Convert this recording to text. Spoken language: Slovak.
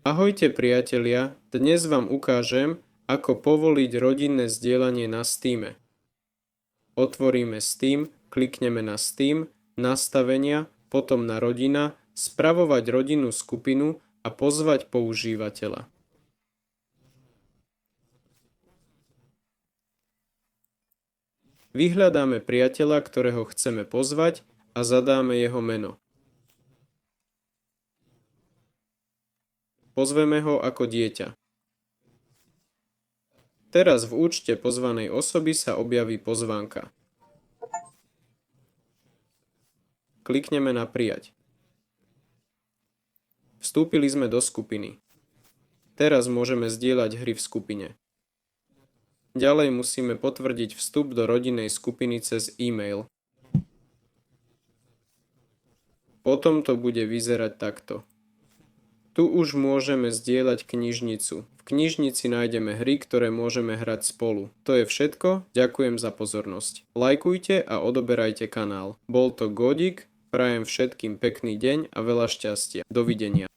Ahojte priatelia, dnes vám ukážem, ako povoliť rodinné zdieľanie na Steame. Otvoríme Steam, klikneme na Steam, nastavenia, potom na rodina, spravovať rodinnú skupinu a pozvať používateľa. Vyhľadáme priateľa, ktorého chceme pozvať a zadáme jeho meno. Pozveme ho ako dieťa. Teraz v účte pozvanej osoby sa objaví pozvánka. Klikneme na prijať. Vstúpili sme do skupiny. Teraz môžeme zdieľať hry v skupine. Ďalej musíme potvrdiť vstup do rodinnej skupiny cez e-mail. Potom to bude vyzerať takto. Tu už môžeme zdieľať knižnicu. V knižnici nájdeme hry, ktoré môžeme hrať spolu. To je všetko, ďakujem za pozornosť. Lajkujte a odoberajte kanál. Bol to Godík, prajem všetkým pekný deň a veľa šťastia. Dovidenia.